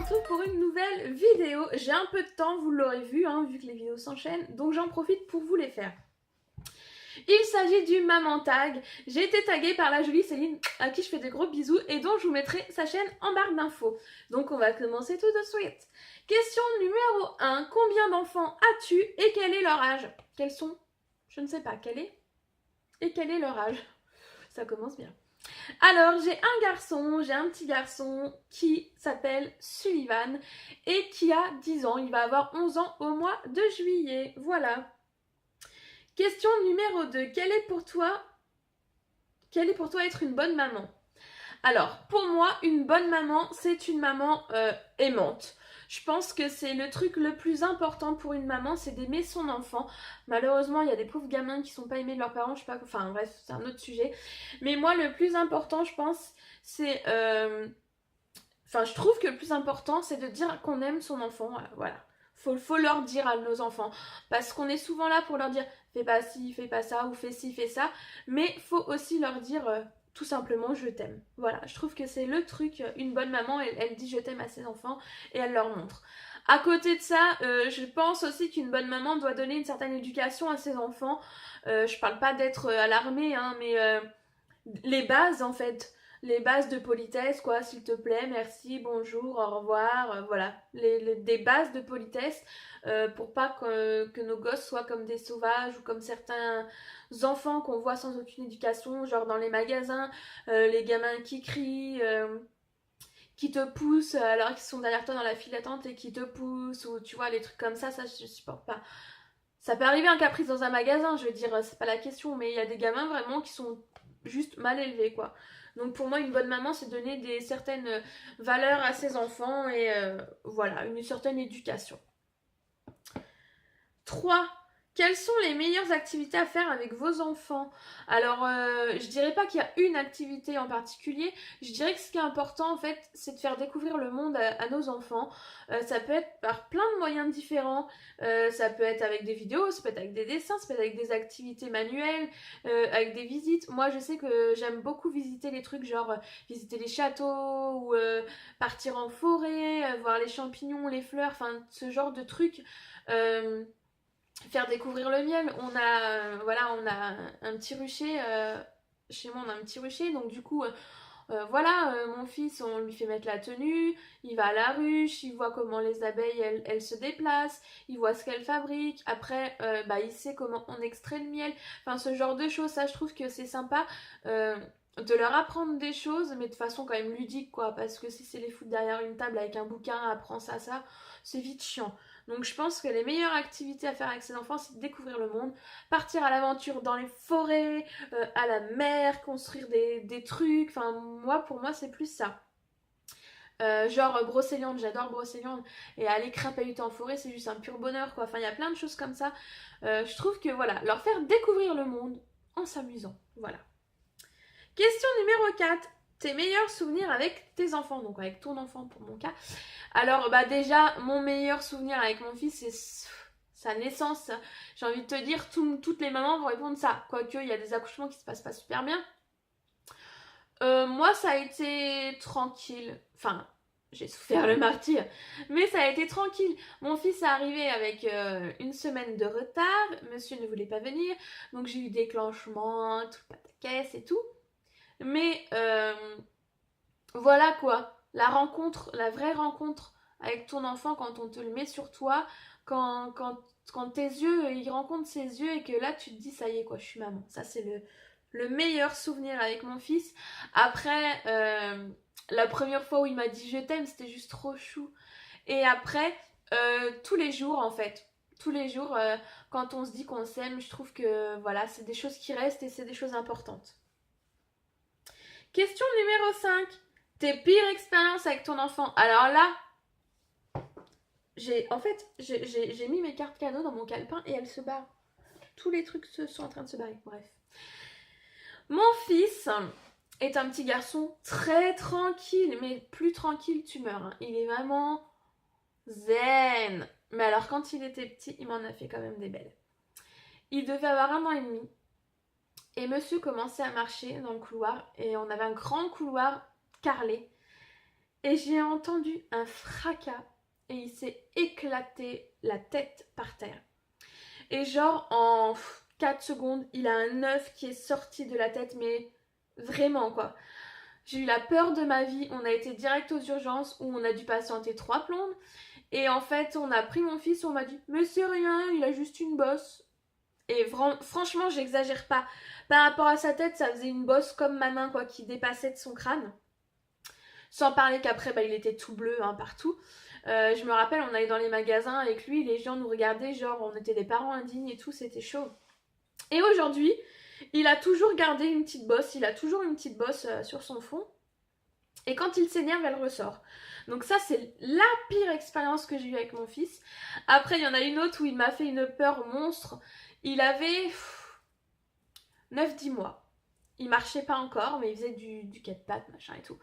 retrouve pour une nouvelle vidéo. J'ai un peu de temps, vous l'aurez vu, vu que les vidéos s'enchaînent, donc j'en profite pour vous les faire. Il s'agit du Maman Tag. J'ai été taguée par la jolie Céline, à qui je fais des gros bisous, et dont je vous mettrai sa chaîne en barre d'infos. Donc on va commencer tout de suite. Question numéro 1. Combien d'enfants as-tu et quel est leur âge? Quels sont? Je ne sais pas. Quel est? Et quel est leur âge? Ça commence bien. Alors, j'ai un petit garçon qui s'appelle Sullivan et qui a 10 ans. Il va avoir 11 ans au mois de juillet. Voilà. Question numéro 2. Quelle est pour toi être une bonne maman? Alors, pour moi, une bonne maman, c'est une maman aimante. Je pense que c'est le truc le plus important pour une maman, c'est d'aimer son enfant. Malheureusement, il y a des pauvres gamins qui sont pas aimés de leurs parents, je sais pas, enfin bref, c'est un autre sujet. Mais moi, le plus important, je pense, c'est... je trouve que le plus important, c'est de dire qu'on aime son enfant, voilà. Faut leur dire à nos enfants, parce qu'on est souvent là pour leur dire fais pas ci, fais pas ça, ou fais ci, fais ça, mais faut aussi leur dire tout simplement je t'aime. Voilà, je trouve que c'est le truc, une bonne maman, elle dit je t'aime à ses enfants et elle leur montre. À côté de ça, je pense aussi qu'une bonne maman doit donner une certaine éducation à ses enfants. Je parle pas d'être à l'armée, mais les bases en fait. Les bases de politesse, quoi, s'il te plaît, merci, bonjour, au revoir, voilà. Des bases de politesse pour pas que nos gosses soient comme des sauvages ou comme certains enfants qu'on voit sans aucune éducation, genre dans les magasins, les gamins qui crient, qui te poussent alors qu'ils sont derrière toi dans la file d'attente et qui te poussent, ou tu vois, les trucs comme ça je supporte pas. Ça peut arriver un caprice dans un magasin, je veux dire, c'est pas la question, mais il y a des gamins vraiment qui sont juste mal élevés, quoi. Donc pour moi, une bonne maman, c'est donner certaines valeurs à ses enfants et voilà, une certaine éducation. 3. Quelles sont les meilleures activités à faire avec vos enfants? Alors, je dirais pas qu'il y a une activité en particulier. Je dirais que ce qui est important, en fait, c'est de faire découvrir le monde à nos enfants. Ça peut être par plein de moyens différents. Ça peut être avec des vidéos, ça peut être avec des dessins, ça peut être avec des activités manuelles, avec des visites. Moi, je sais que j'aime beaucoup visiter les trucs, genre visiter les châteaux ou partir en forêt, voir les champignons, les fleurs, enfin, ce genre de trucs. Faire découvrir le miel. On a un petit rucher. Chez moi, on a un petit rucher. Donc, du coup, mon fils, on lui fait mettre la tenue. Il va à la ruche. Il voit comment les abeilles, elles se déplacent. Il voit ce qu'elles fabriquent. Après, il sait comment on extrait le miel. Enfin, ce genre de choses. Ça, je trouve que c'est sympa. De leur apprendre des choses, mais de façon quand même ludique, quoi. Parce que si c'est les foutre derrière une table avec un bouquin, apprends ça, c'est vite chiant. Donc je pense que les meilleures activités à faire avec ses enfants, c'est de découvrir le monde, partir à l'aventure dans les forêts, à la mer, construire des trucs. Enfin, pour moi, c'est plus ça. Genre Brocéliande, j'adore Brocéliande. Et aller crapahuter en forêt, c'est juste un pur bonheur, quoi. Enfin, il y a plein de choses comme ça. Je trouve que, voilà, leur faire découvrir le monde en s'amusant. Voilà. Question numéro 4. Tes meilleurs souvenirs avec tes enfants, donc avec ton enfant pour mon cas. Alors déjà, mon meilleur souvenir avec mon fils, c'est sa naissance. J'ai envie de te dire, toutes les mamans vont répondre ça. Quoique, il y a des accouchements qui se passent pas super bien. Moi, ça a été tranquille. Enfin, j'ai souffert le martyr, mais ça a été tranquille. Mon fils est arrivé avec une semaine de retard. Monsieur ne voulait pas venir, donc j'ai eu déclenchement, tout le pataquès et tout. Mais voilà quoi, la vraie rencontre avec ton enfant quand on te le met sur toi, quand tes yeux, il rencontre ses yeux et que là tu te dis ça y est quoi, je suis maman. Ça c'est le meilleur souvenir avec mon fils. Après, la première fois où il m'a dit je t'aime, c'était juste trop chou. Et après, tous les jours en fait. Tous les jours, quand on se dit qu'on s'aime, je trouve que voilà, c'est des choses qui restent et c'est des choses importantes. Question numéro 5. Tes pires expériences avec ton enfant. Alors là, j'ai mis mes cartes cadeaux dans mon calepin et elles se barrent. Tous les trucs sont en train de se barrer. Bref. Mon fils est un petit garçon très tranquille, mais plus tranquille tu meurs. Il est vraiment zen. Mais alors quand il était petit, il m'en a fait quand même des belles. Il devait avoir 1 an et demi. Et monsieur commençait à marcher dans le couloir. Et on avait un grand couloir carrelé. et j'ai entendu un fracas et il s'est éclaté la tête par terre. Et genre en 4 secondes, il a un œuf qui est sorti de la tête, mais vraiment quoi. J'ai eu la peur de ma vie, on a été direct aux urgences où on a dû patienter 3 plombes. Et en fait, on a pris mon fils, on m'a dit mais c'est rien, il a juste une bosse. Et franchement, j'exagère pas. Par rapport à sa tête, ça faisait une bosse comme ma main quoi, qui dépassait de son crâne. Sans parler qu'après, il était tout bleu hein, partout. Je me rappelle, on allait dans les magasins avec lui, les gens nous regardaient, genre on était des parents indignes et tout, c'était chaud. Et aujourd'hui, il a toujours gardé une petite bosse, il a toujours une petite bosse sur son front. Et quand il s'énerve, elle ressort. Donc ça, c'est la pire expérience que j'ai eue avec mon fils. Après, il y en a une autre où il m'a fait une peur monstre. Il avait 9-10 mois. Il marchait pas encore, mais il faisait du 4 pattes, machin et tout.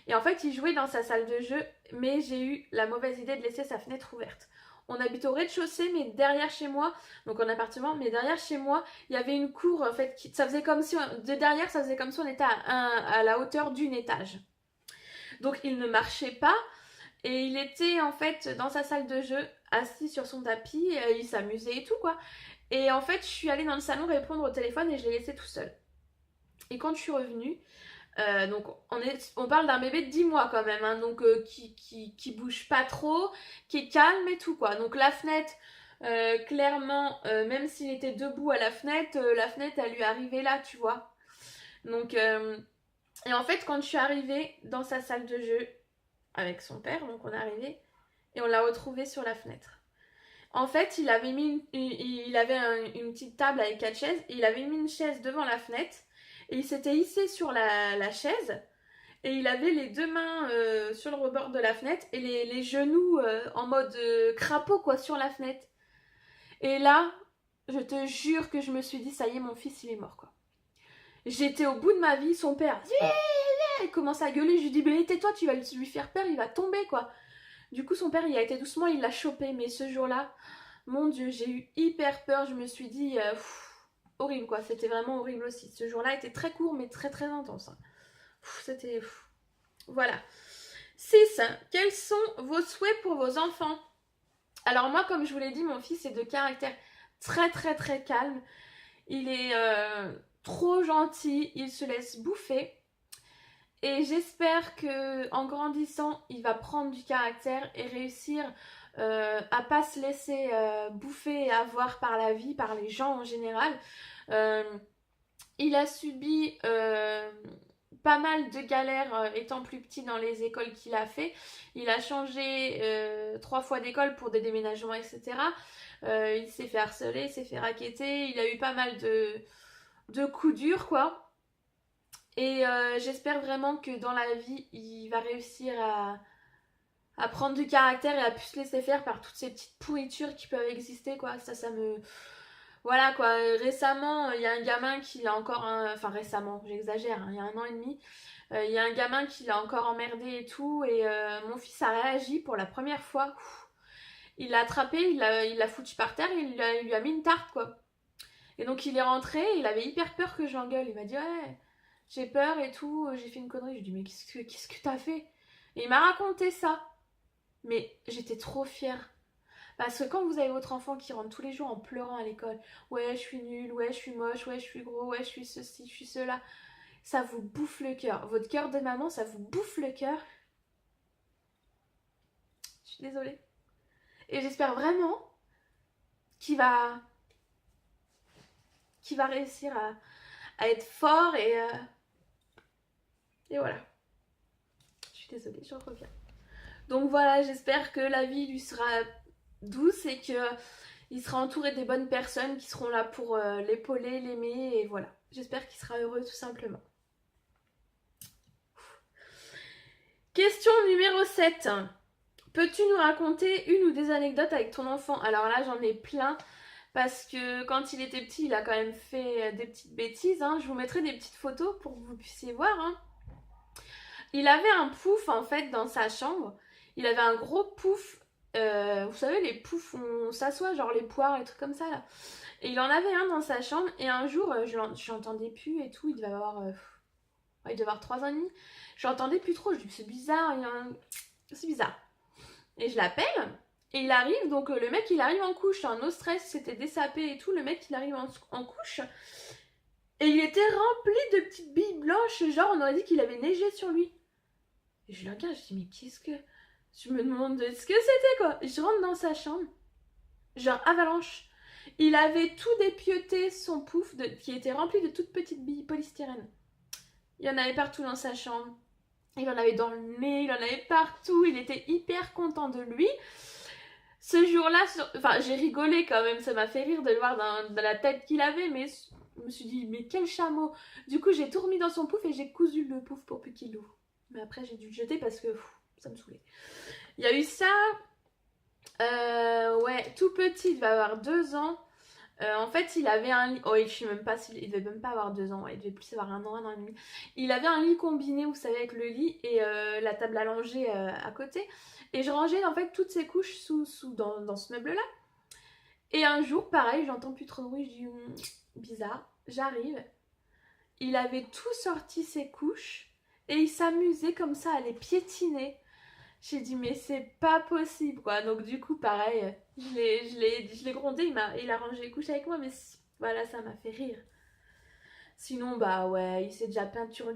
Et en fait, il jouait dans sa salle de jeu, mais j'ai eu la mauvaise idée de laisser sa fenêtre ouverte. On habite au rez-de-chaussée, mais derrière chez moi, donc en appartement, mais derrière chez moi, il y avait une cour, en fait, ça faisait comme si, de derrière, ça faisait comme si on était à la hauteur d'un étage. Donc il ne marchait pas, et il était en fait dans sa salle de jeu, assis sur son tapis, il s'amusait et tout quoi. Et en fait, je suis allée dans le salon répondre au téléphone et je l'ai laissé tout seul. Et quand je suis revenue, donc on parle d'un bébé de 10 mois quand même, hein, donc qui bouge pas trop, qui est calme et tout quoi. Donc la fenêtre, clairement, même s'il était debout à la fenêtre elle lui arrivait là, tu vois. Donc, et en fait, quand je suis arrivée dans sa salle de jeu avec son père, donc on est arrivé, et on l'a retrouvé sur la fenêtre. En fait, il avait mis une petite table avec 4 chaises, et il avait mis une chaise devant la fenêtre, et il s'était hissé sur la chaise, et il avait les deux mains sur le rebord de la fenêtre, et les genoux en mode crapaud, quoi, sur la fenêtre. Et là, je te jure que je me suis dit, ça y est, mon fils, il est mort, quoi. J'étais au bout de ma vie, son père, il commence à gueuler, je lui dis, mais tais-toi, tu vas lui faire peur, il va tomber, quoi. Du coup, son père, il a été doucement, il l'a chopé, mais ce jour-là, mon Dieu, j'ai eu hyper peur, je me suis dit, horrible quoi, c'était vraiment horrible aussi. Ce jour-là était très court, mais très très intense. Hein. C'était... Voilà. 6. Quels sont vos souhaits pour vos enfants? Alors moi, comme je vous l'ai dit, mon fils est de caractère très très très calme. Il est trop gentil, il se laisse bouffer. Et j'espère que en grandissant, il va prendre du caractère et réussir à pas se laisser bouffer et avoir par la vie, par les gens en général. Il a subi pas mal de galères étant plus petit dans les écoles qu'il a fait. Il a changé 3 fois d'école pour des déménagements, etc. Il s'est fait harceler, il s'est fait racketter. Il a eu pas mal de coups durs, quoi. Et j'espère vraiment que dans la vie, il va réussir à prendre du caractère et à plus se laisser faire par toutes ces petites pourritures qui peuvent exister, quoi. Ça me... Voilà, quoi. Récemment, il y a un gamin qui l'a encore... Enfin, récemment, j'exagère, hein, il y a 1 an et demi. Il y a un gamin qui l'a encore emmerdé et tout. Et mon fils a réagi pour la première fois. Il l'a attrapé, il l'a foutu par terre et il lui a mis une tarte, quoi. Et donc, il est rentré, il avait hyper peur que j'engueule. Il m'a dit, ouais... J'ai peur et tout, j'ai fait une connerie. Je lui ai dit, mais qu'est-ce que t'as fait? Et il m'a raconté ça. Mais j'étais trop fière. Parce que quand vous avez votre enfant qui rentre tous les jours en pleurant à l'école, ouais, je suis nulle, ouais, je suis moche, ouais, je suis gros, ouais, je suis ceci, je suis cela, ça vous bouffe le cœur. Votre cœur de maman, ça vous bouffe le cœur. Je suis désolée. Et j'espère vraiment qu'il va réussir à être fort et voilà. Je suis désolée, j'en reviens. Donc voilà, j'espère que la vie lui sera douce et qu'il sera entouré des bonnes personnes qui seront là pour l'épauler, l'aimer et voilà. J'espère qu'il sera heureux tout simplement. Question numéro 7. Peux-tu nous raconter une ou des anecdotes avec ton enfant? Alors là, j'en ai plein parce que quand il était petit, il a quand même fait des petites bêtises. Hein. Je vous mettrai des petites photos pour que vous puissiez voir. Hein. Il avait un pouf en fait dans sa chambre. Il avait un gros pouf, vous savez les poufs où on s'assoit, genre les poires et trucs comme ça là. Et il en avait un dans sa chambre et un jour, je l'entendais plus et tout, il devait avoir il devait avoir 3 ans et demi. J'entendais plus trop, je dis c'est bizarre, c'est bizarre. Et je l'appelle, et il arrive, donc le mec il arrive en couche, un no stress, c'était dessapé et tout, le mec il arrive en couche. Et il était rempli de petites billes blanches, genre on aurait dit qu'il avait neigé sur lui. Et je le regarde, je dis mais qu'est-ce que... Je me demande ce que c'était quoi. Je rentre dans sa chambre, genre avalanche. Il avait tout dépioté son pouf qui était rempli de toutes petites billes polystyrène. Il y en avait partout dans sa chambre. Il en avait dans le nez, il en avait partout. Il était hyper content de lui. Ce jour-là, enfin j'ai rigolé quand même, ça m'a fait rire de le voir dans la tête qu'il avait, mais je me suis dit mais quel chameau. Du coup j'ai tout remis dans son pouf et j'ai cousu le pouf pour plus qu'il l'ouvre. Mais après j'ai dû le jeter parce que ça me saoulait. Il y a eu ça, ouais, tout petit, il va avoir 2 ans. En fait, il avait un lit. Oh, je sais même pas il devait même pas avoir 2 ans. Ouais, il devait plus avoir 1 an et demi. Il avait un lit combiné, vous savez, avec le lit et la table allongée à côté. Et je rangeais en fait toutes ses couches dans ce meuble-là. Et un jour, pareil, j'entends plus trop de bruit. Je dis bizarre. J'arrive. Il avait tout sorti ses couches et il s'amusait comme ça à les piétiner. J'ai dit mais c'est pas possible quoi. Donc du coup pareil, je l'ai grondé, il a rangé les couches avec moi, mais voilà, ça m'a fait rire. Sinon bah ouais, il s'est déjà peinturé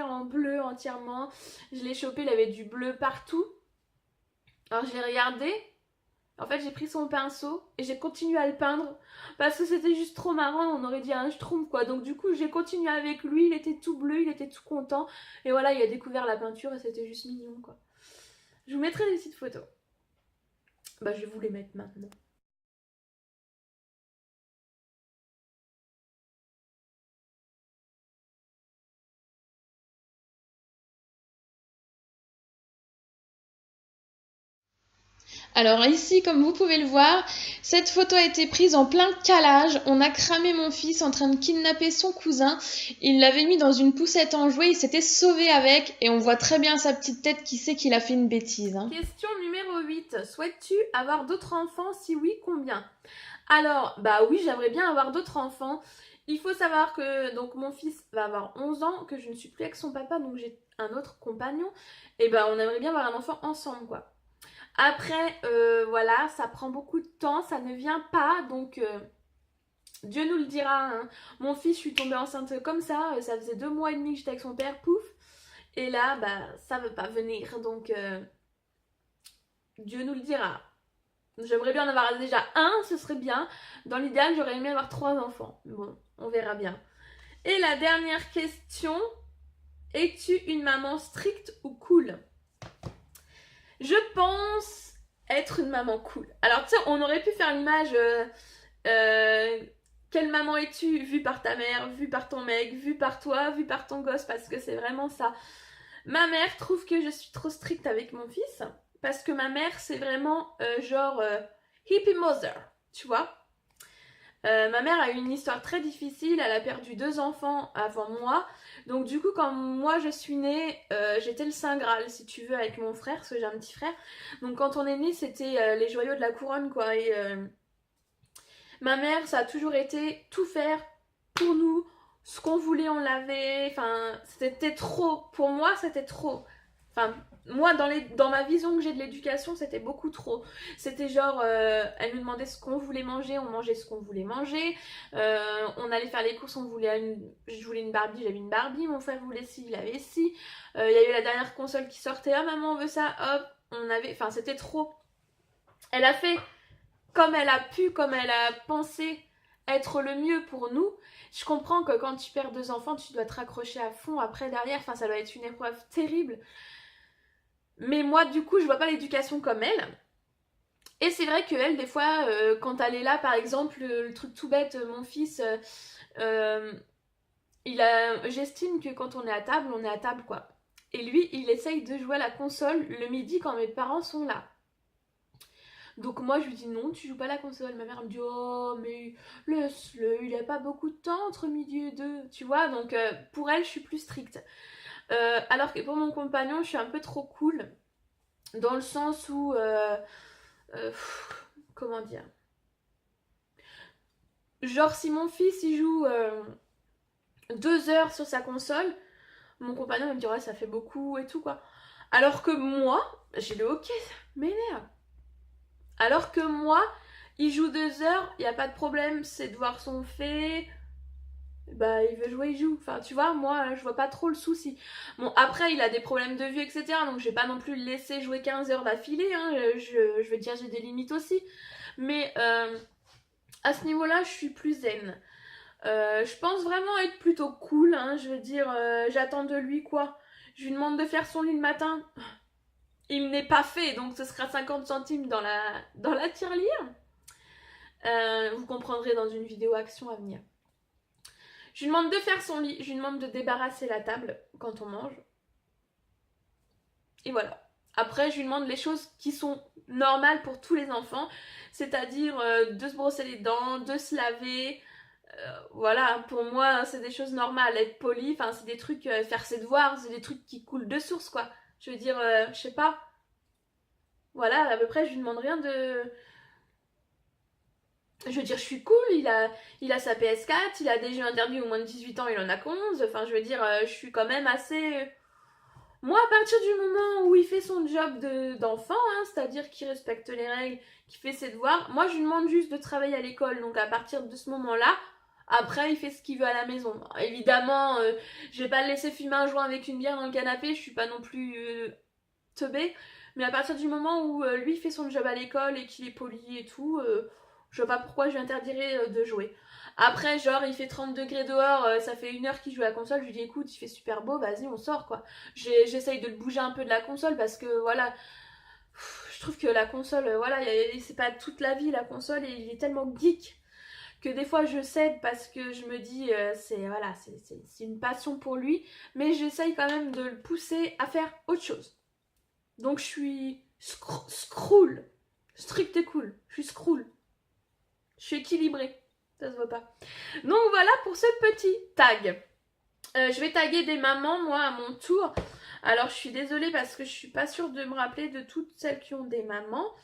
en bleu entièrement. Je l'ai chopé, il avait du bleu partout. Alors je l'ai regardé. En fait, j'ai pris son pinceau et j'ai continué à le peindre parce que c'était juste trop marrant, on aurait dit un schtroumpf quoi. Donc du coup, j'ai continué avec lui, il était tout bleu, il était tout content. Et voilà, il a découvert la peinture et c'était juste mignon quoi. Je vous mettrai des petites photos. Bah, je vais vous les mettre maintenant. Alors ici, comme vous pouvez le voir, cette photo a été prise en plein calage. On a cramé mon fils en train de kidnapper son cousin. Il l'avait mis dans une poussette en jouet, il s'était sauvé avec et on voit très bien sa petite tête qui sait qu'il a fait une bêtise. Question numéro 8. Souhaites-tu avoir d'autres enfants? Si oui, combien? Alors, bah oui, j'aimerais bien avoir d'autres enfants. Il faut savoir que donc mon fils va avoir 11 ans, que je ne suis plus avec son papa, donc j'ai un autre compagnon. Et bah on aimerait bien avoir un enfant ensemble quoi. Après, voilà, ça prend beaucoup de temps, ça ne vient pas, donc Dieu nous le dira. Hein. Mon fils, je suis tombée enceinte comme ça faisait 2 mois et demi que j'étais avec son père, pouf. Et là, bah, ça veut pas venir, donc Dieu nous le dira. J'aimerais bien en avoir déjà un, ce serait bien. Dans l'idéal, j'aurais aimé avoir 3 enfants. Bon, on verra bien. Et la dernière question, es-tu une maman stricte ou cool? Je pense être une maman cool. Alors, tu sais, on aurait pu faire l'image quelle maman es-tu vue par ta mère, vue par ton mec, vue par toi, vue par ton gosse, parce que c'est vraiment ça. Ma mère trouve que je suis trop stricte avec mon fils, parce que ma mère, c'est vraiment genre hippie mother, tu vois. Ma mère a eu une histoire très difficile, elle a perdu 2 enfants avant moi. Donc du coup quand moi je suis née, j'étais le Saint Graal si tu veux avec mon frère, parce que j'ai un petit frère. Donc quand on est né c'était les joyaux de la couronne quoi. Et ma mère ça a toujours été tout faire pour nous, ce qu'on voulait on l'avait, enfin c'était trop, pour moi c'était trop. Enfin moi dans ma vision que j'ai de l'éducation c'était beaucoup trop. C'était genre elle nous demandait ce qu'on voulait manger, on mangeait ce qu'on voulait manger, on allait faire les courses, je voulais une Barbie, j'avais une Barbie, mon frère voulait ci, il avait ci, il y a eu la dernière console qui sortait, ah maman on veut ça, hop, on avait, enfin c'était trop. Elle a fait comme elle a pu, comme elle a pensé être le mieux pour nous. Je comprends que quand tu perds 2 enfants, tu dois te raccrocher à fond après derrière, enfin ça doit être une épreuve terrible. Mais moi du coup je vois pas l'éducation comme elle. Et c'est vrai qu'elle des fois quand elle est là par exemple le truc tout bête, mon fils j'estime que quand on est à table quoi. Et lui il essaye de jouer à la console le midi quand mes parents sont là. Donc moi je lui dis non, tu joues pas à la console. Ma mère me dit oh mais laisse-le, il a pas beaucoup de temps entre midi et 2, tu vois. Donc pour elle je suis plus stricte. Alors que pour mon compagnon je suis un peu trop cool. Dans le sens où comment dire, Genre si mon fils il joue 2 heures sur sa console, mon compagnon il me dit ouais ça fait beaucoup et tout quoi. Alors que moi, j'ai le ok, ça m'énerve. Alors que moi, il joue 2 heures, il n'y a pas de problème, ses devoirs sont faits, bah il veut jouer, il joue. Enfin tu vois, moi je vois pas trop le souci. Bon après il a des problèmes de vue etc. Donc je vais pas non plus le laisser jouer 15 heures d'affilée, hein. Je veux dire j'ai des limites aussi. Mais à ce niveau-là je suis plus zen. Je pense vraiment être plutôt cool, hein. Je veux dire j'attends de lui quoi. Je lui demande de faire son lit le matin. Il n'est pas fait, donc ce sera 50 centimes dans la tirelire. Vous comprendrez dans une vidéo action à venir. Je lui demande de faire son lit, je lui demande de débarrasser la table quand on mange. Et voilà. Après, je lui demande les choses qui sont normales pour tous les enfants, c'est-à-dire de se brosser les dents, de se laver. Voilà, pour moi, c'est des choses normales. Être poli, enfin, c'est des trucs, faire ses devoirs, c'est des trucs qui coulent de source, quoi. Je veux dire, je sais pas. Voilà, à peu près, je lui demande rien de... Je veux dire, je suis cool, il a sa PS4, il a des jeux interdits au moins de 18 ans, il en a 11. Enfin, je veux dire, je suis quand même assez... Moi, à partir du moment où il fait son job d'enfant, hein, c'est-à-dire qu'il respecte les règles, qu'il fait ses devoirs, moi, je lui demande juste de travailler à l'école. Donc, à partir de ce moment-là, après, il fait ce qu'il veut à la maison. Alors, évidemment, je vais pas le laisser fumer un joint avec une bière dans le canapé, je suis pas non plus teubée. Mais à partir du moment où lui fait son job à l'école et qu'il est poli et tout, je vois pas pourquoi je lui interdirais de jouer. Après, genre, il fait 30 degrés dehors, ça fait 1 heure qu'il joue à la console, je lui dis écoute, il fait super beau, vas-y, on sort quoi. J'essaye de le bouger un peu de la console parce que voilà, je trouve que la console, voilà, c'est pas toute la vie la console et il est tellement geek que des fois je cède parce que je me dis c'est voilà, c'est une passion pour lui, mais j'essaye quand même de le pousser à faire autre chose. Donc je suis scroll. Strict et cool. Je suis scroll. Je suis équilibrée. Ça se voit pas. Donc voilà pour ce petit tag. Je vais taguer des mamans, moi, à mon tour. Alors je suis désolée parce que je suis pas sûre de me rappeler de toutes celles qui ont des mamans.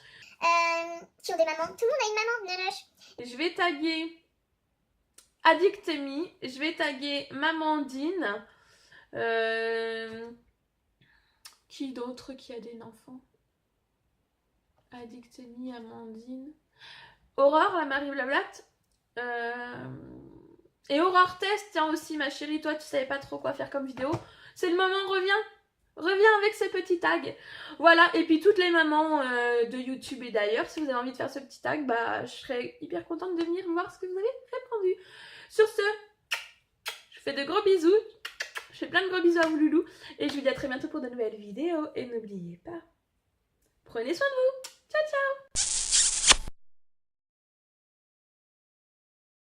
Qui ont des mamans. Tout le monde a une maman, Nunuche. Je vais taguer Addictemi. Je vais taguer Mamandine. Qui d'autre qui a des enfants? Addictemi, Amandine. Aurore, la Marie Blablat. Et Aurore Test, tiens aussi ma chérie, toi tu savais pas trop quoi faire comme vidéo. C'est le moment, reviens avec ces petits tags. Voilà, et puis toutes les mamans de YouTube et d'ailleurs, si vous avez envie de faire ce petit tag, bah je serais hyper contente de venir voir ce que vous avez répondu. Sur ce, je vous fais de gros bisous. Je fais plein de gros bisous à vous loulous. Et je vous dis à très bientôt pour de nouvelles vidéos. Et n'oubliez pas, prenez soin de vous. Ciao ciao.